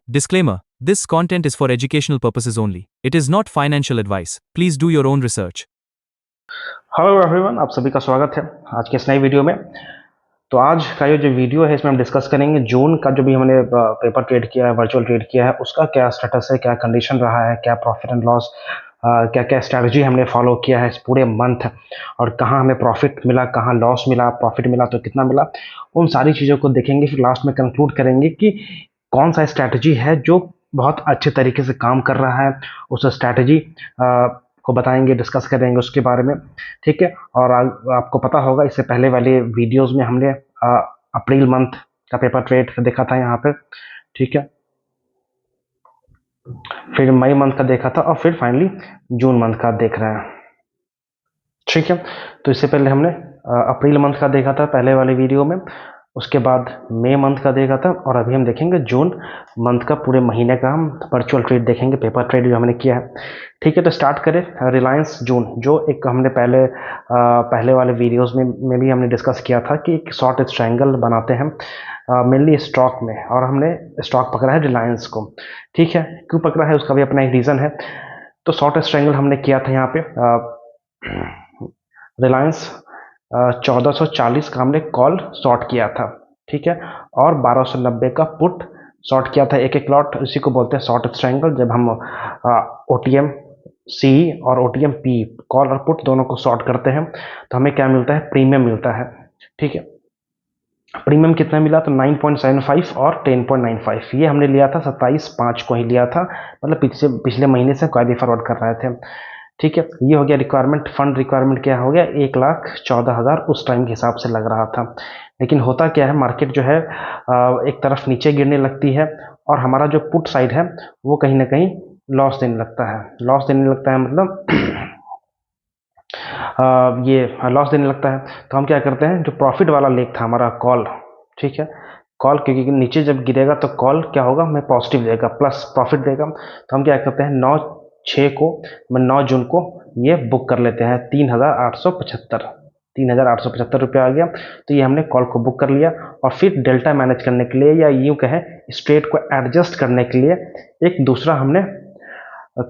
Disclaimer: This content is for educational purposes only. It is not financial advice. Please do your own research. Hello everyone, आप सभी का स्वागत है आज के इस नई वीडियो में। तो आज का ये जो वीडियो है इसमें हम डिस्कस करेंगे जून का जो भी हमने पेपर ट्रेड किया है, वर्चुअल ट्रेड किया है, उसका क्या स्टेटस है, क्या कंडीशन रहा है, क्या प्रॉफिट एंड लॉस, क्या क्या स्ट्रैटेजी हमने फॉलो किया है इस पूरे मंथ, और कहाँ हमें प्रॉफिट मिला, कहाँ लॉस मिला, प्रॉफिट मिला तो कितना मिला, उन सारी चीज़ों को देखेंगे। फिर लास्ट में कंक्लूड करेंगे कि कौन सा स्ट्रैटेजी है जो बहुत अच्छे तरीके से काम कर रहा है, उस स्ट्रैटेजी को बताएंगे, डिस्कस करेंगे उसके बारे में। ठीक है। और आपको पता होगा इससे पहले वाले वीडियोस में हमने अप्रैल मंथ का पेपर ट्रेड देखा था यहाँ पे। ठीक है। फिर मई मंथ का देखा था और फिर फाइनली जून मंथ का देख रहे हैं। ठीक है। तो इससे पहले हमने अप्रैल मंथ का देखा था पहले वाले वीडियो में, उसके बाद मई मंथ का देखा था, और अभी हम देखेंगे जून मंथ का पूरे महीने का हम वर्चुअल ट्रेड देखेंगे, पेपर ट्रेड जो हमने किया है। ठीक है। तो स्टार्ट करें रिलायंस जून, जो एक हमने पहले वाले वीडियोस में भी हमने डिस्कस किया था कि एक शॉर्ट स्ट्रैंगल बनाते हैं मेनली स्टॉक में, और हमने स्टॉक पकड़ा है रिलायंस को। ठीक है। क्यों पकड़ा है उसका भी अपना एक रीज़न है। तो शॉर्ट स्ट्रैंगल हमने किया था यहाँ पे रिलायंस 1440 का हमने कॉल शॉर्ट किया था। ठीक है। और 1290 का पुट शॉर्ट किया था, एक एक लॉट, इसी को बोलते हैं शॉर्ट स्ट्रैंगल। जब हम OTM सी और OTM पी, कॉल और पुट दोनों को शॉर्ट करते हैं तो हमें क्या मिलता है, प्रीमियम मिलता है। ठीक है। प्रीमियम कितना मिला, तो 9.75 और 10.95। ये हमने लिया था 27/5 को ही लिया था, मतलब पिछले महीने से क्वारी फॉरवर्ड कर रहे थे। ठीक है। ये हो गया रिक्वायरमेंट। फंड रिक्वायरमेंट क्या हो गया, 1,14,000 उस टाइम के हिसाब से लग रहा था। लेकिन होता क्या है, मार्केट जो है एक तरफ नीचे गिरने लगती है, और हमारा जो पुट साइड है वो कहीं ना कहीं लॉस देने लगता है। लॉस देने लगता है मतलब ये लॉस देने लगता है। तो हम क्या करते हैं, जो प्रॉफिट वाला लेग था हमारा कॉल, ठीक है, कॉल, क्योंकि नीचे जब गिरेगा तो कॉल क्या होगा, हमें पॉजिटिव देगा, प्लस प्रॉफिट देगा। तो हम क्या करते हैं, 9 जून को ये बुक कर लेते हैं 3,875 रुपया आ गया। तो ये हमने कॉल को बुक कर लिया, और फिर डेल्टा मैनेज करने के लिए, या यूं कहें स्ट्रेट को एडजस्ट करने के लिए, एक दूसरा हमने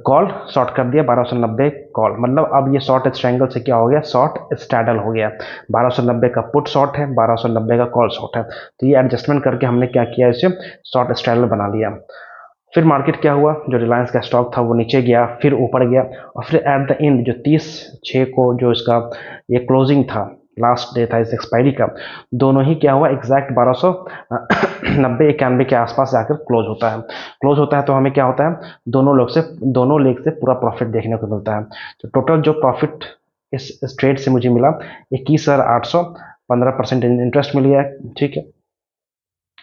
कॉल शॉर्ट कर दिया 1290 कॉल। मतलब अब ये शॉर्ट स्ट्रैंगल से क्या हो गया, शॉर्ट स्टैडल हो गया। 1290 का पुट शॉर्ट है, 1290 का कॉल शॉर्ट है। तो ये एडजस्टमेंट करके हमने क्या किया, इसे शॉर्ट स्टैडल बना लिया। फिर मार्केट क्या हुआ, जो रिलायंस का स्टॉक था वो नीचे गया, फिर ऊपर गया, और फिर एट द एंड जो 30/6 को जो इसका ये क्लोजिंग था, लास्ट डे था इस एक्सपायरी का, दोनों ही क्या हुआ, एग्जैक्ट 1290-91 के आसपास जाकर क्लोज होता है। क्लोज होता है तो हमें क्या होता है, दोनों लेग से पूरा प्रॉफिट देखने को मिलता है। तो टोटल जो प्रॉफिट इस ट्रेड से मुझे मिला 21,800, 15% इंटरेस्ट मिल गया। ठीक है।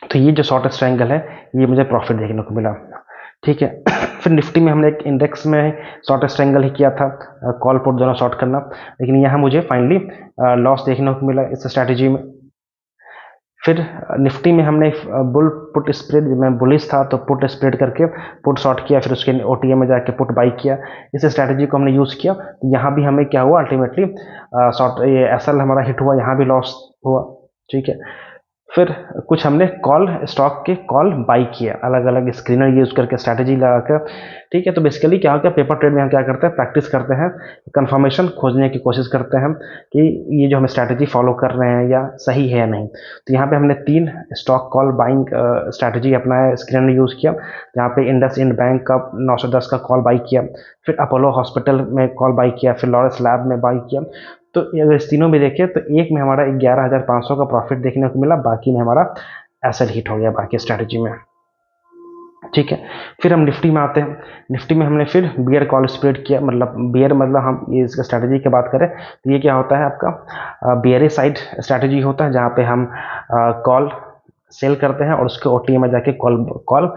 तो ये जो शॉर्ट स्ट्रैंगल है, ये मुझे प्रॉफिट देखने को मिला। ठीक है। फिर निफ्टी में हमने एक इंडेक्स में शॉर्ट स्ट्रैंगल ही किया था, कॉल पुट दोनों शॉर्ट करना, लेकिन यहाँ मुझे फाइनली लॉस देखने को मिला इस स्ट्रैटेजी में। फिर निफ्टी में हमने बुल पुट स्प्रेड में बुलिश था तो पुट स्प्रेड करके पुट शॉर्ट किया, फिर उसके OTM में जाके पुट बाई किया। इस स्ट्रैटेजी को हमने यूज़ किया। यहाँ भी हमें क्या हुआ, अल्टीमेटली शॉर्ट ये SL हमारा हिट हुआ, यहाँ भी लॉस हुआ। ठीक है। फिर कुछ हमने कॉल स्टॉक के कॉल बाई किया, अलग अलग स्क्रीनर यूज करके, स्ट्रैटेजी लगाकर। ठीक है। तो बेसिकली क्या होगा, पेपर ट्रेड में हम क्या करते हैं, प्रैक्टिस करते हैं, कंफर्मेशन खोजने की कोशिश करते हैं कि ये जो हम स्ट्रैटेजी फॉलो कर रहे हैं या सही है या नहीं। तो यहाँ पे हमने 3 स्टॉक कॉल बाइंग स्ट्रैटेजी अपनाया, स्क्रीनर यूज़ किया। यहाँ पे इंडसइंड बैंक का 910 का कॉल बाई किया, फिर अपोलो हॉस्पिटल में कॉल बाई किया, फिर लॉरेंस लैब में बाई किया। तो अगर इस तीनों में देखें तो एक में हमारा 11,500 का प्रॉफिट देखने को मिला, बाकी में हमारा एसएल हिट हो गया बाकी स्ट्रैटेजी में। ठीक है। फिर हम निफ्टी में आते हैं। निफ्टी में हमने फिर बियर कॉल स्प्रेड किया, मतलब बियर मतलब हम ये इसका स्ट्रैटेजी की बात करें तो ये क्या होता है, आपका बियर साइड स्ट्रैटेजी होता है, जहाँ पे हम कॉल सेल करते हैं और उसके OTM में जाके कॉल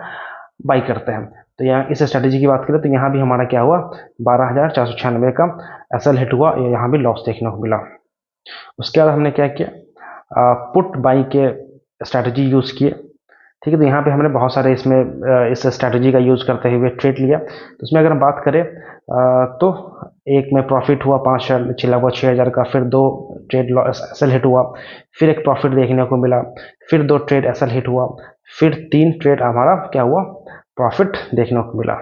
बाई करते हैं। तो यहाँ इस स्ट्रैटेजी की बात करें तो यहाँ भी हमारा क्या हुआ, 12,496 का एसएल हिट हुआ, यहाँ भी लॉस देखने को मिला। उसके बाद हमने क्या किया, पुट बाई के स्ट्रैटेजी यूज़ किए। ठीक है। तो यहाँ पे हमने बहुत सारे इसमें इस स्ट्रैटेजी का यूज़ करते हुए ट्रेड लिया। तो उसमें अगर हम बात करें तो एक में प्रॉफिट हुआ 6,000 का, फिर 2 ट्रेड एसएल हिट हुआ, फिर एक प्रॉफिट देखने को मिला, फिर 2 ट्रेड एसएल हिट हुआ, फिर 3 ट्रेड हमारा क्या हुआ, प्रॉफिट देखने को मिला।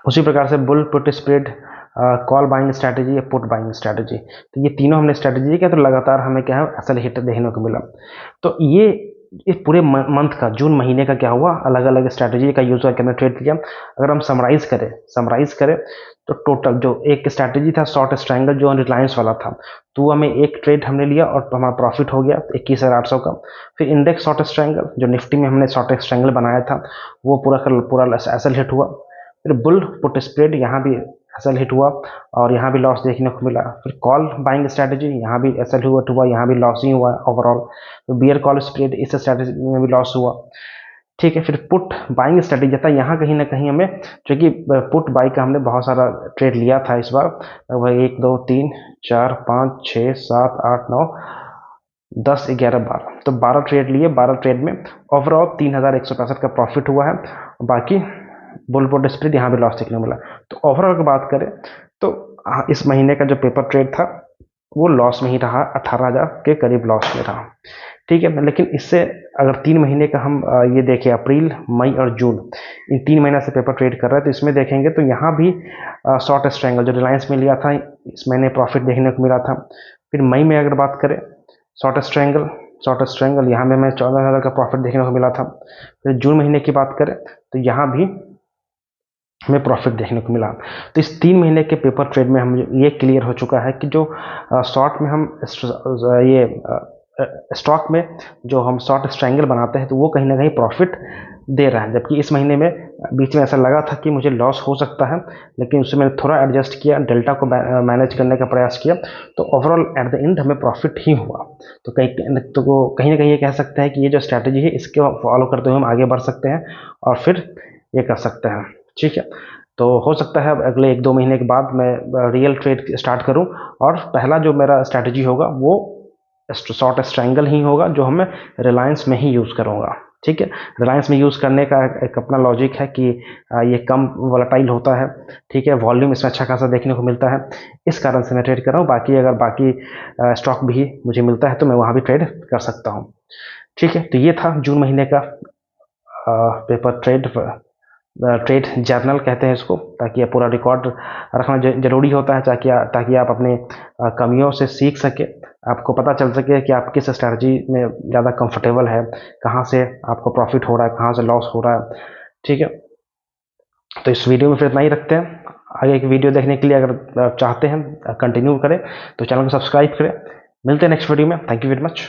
उसी प्रकार से bull put spread, call buying strategy या पुट बाइंग स्ट्रैटेजी, तो ये तीनों हमने स्ट्रैटेजी किया तो लगातार हमें क्या है असल हिट देखने को मिला। तो ये इस पूरे मंथ का, जून महीने का क्या हुआ, अलग अलग स्ट्रैटेजी का यूज करके हमने ट्रेड किया। अगर हम समराइज करें तो टोटल जो एक स्ट्रैटेजी था शॉर्ट स्ट्रैंगल जो रिलायंस वाला था, तो हमें एक ट्रेड हमने लिया और हमारा प्रॉफिट हो गया 21,800 का। फिर इंडेक्स शॉर्ट स्ट्रैंगल जो निफ्टी में हमने शॉर्ट स्ट्रैंगल बनाया था वो पूरा एसल हिट हुआ। फिर बुल पुट स्प्रेड, यहाँ भी एसल हिट हुआ और यहाँ भी लॉस देखने को मिला। फिर कॉल बाइंग स्ट्रैटेजी, यहाँ भी एसल हुआ, यहाँ भी लॉस ही हुआ ओवरऑल। तो बियर कॉल स्प्रेड, इस स्ट्रैटेजी में भी लॉस हुआ। ठीक है, फिर पुट बाइंग स्ट्रैटेजी था, यहाँ कहीं ना कहीं हमें, क्योंकि पुट बाई का हमने बहुत सारा ट्रेड लिया था इस बार, वह 1 2 3 4 5 6 7 8 9 10 11 12, तो 12 ट्रेड लिए। 12 ट्रेड में ओवरऑल 3,165 का प्रॉफिट हुआ है। बाकी बुल पुट स्प्रेड यहाँ भी लॉस देखने को मिला। तो ओवरऑल की बात करें तो इस महीने का जो पेपर ट्रेड था वो लॉस में ही रहा, 18,000 के करीब लॉस में रहा। ठीक है, लेकिन इससे अगर 3 महीने का हम ये देखें, अप्रैल मई और जून, इन 3 महीना से पेपर ट्रेड कर रहे हैं, तो इसमें देखेंगे तो यहाँ भी शॉर्ट स्ट्रैंगल जो रिलायंस में लिया था इस महीने प्रॉफिट देखने को मिला था। फिर मई में अगर बात करें शॉर्ट स्ट्रैंगल यहाँ में हमें 14,000 का प्रॉफिट देखने को मिला था। फिर जून महीने की बात करें तो यहाँ भी हमें प्रॉफिट देखने को मिला। तो इस 3 महीने के पेपर ट्रेड में हम ये क्लियर हो चुका है कि जो शॉर्ट में हम ये स्टॉक में जो हम शॉर्ट स्ट्रैंगल बनाते हैं तो वो कहीं ना कहीं प्रॉफिट दे रहा है, जबकि इस महीने में बीच में ऐसा लगा था कि मुझे लॉस हो सकता है, लेकिन उससे मैंने थोड़ा एडजस्ट किया, डेल्टा को मैनेज करने का प्रयास किया, तो ओवरऑल एट द एंड हमें प्रॉफिट ही हुआ। तो कहीं ना कहीं ये कह सकते हैं कि ये जो स्ट्रैटेजी है इसके फॉलो करते हुए हम आगे बढ़ सकते हैं और फिर ये कर सकते हैं। ठीक है, तो हो सकता है अगले 1 2 महीने के बाद मैं रियल ट्रेड स्टार्ट करूं और पहला जो मेरा स्ट्रैटेजी होगा वो शॉर्ट स्ट्रैंगल ही होगा, जो हमें रिलायंस में ही यूज़ करूंगा। ठीक है, रिलायंस में यूज़ करने का एक अपना लॉजिक है कि ये कम वोलेटाइल होता है। ठीक है, वॉल्यूम इसमें अच्छा खासा देखने को मिलता है, इस कारण से मैं ट्रेड कर रहा हूँ। बाकी अगर बाकी स्टॉक भी मुझे मिलता है तो मैं वहाँ भी ट्रेड कर सकता हूँ। ठीक है, तो ये था जून महीने का पेपर ट्रेड जर्नल कहते हैं इसको, ताकि पूरा रिकॉर्ड रखना जरूरी होता है, ताकि आप अपने कमियों से सीख सके, आपको पता चल सके कि आप किस स्ट्रैटेजी में ज़्यादा कंफर्टेबल है, कहाँ से आपको प्रॉफिट हो रहा है, कहाँ से लॉस हो रहा है। ठीक है, तो इस वीडियो में फिर इतना ही रखते हैं। आगे एक वीडियो देखने के लिए अगर चाहते हैं कंटिन्यू करें तो चैनल को सब्सक्राइब करें। मिलते हैं नेक्स्ट वीडियो में। Thank you very much.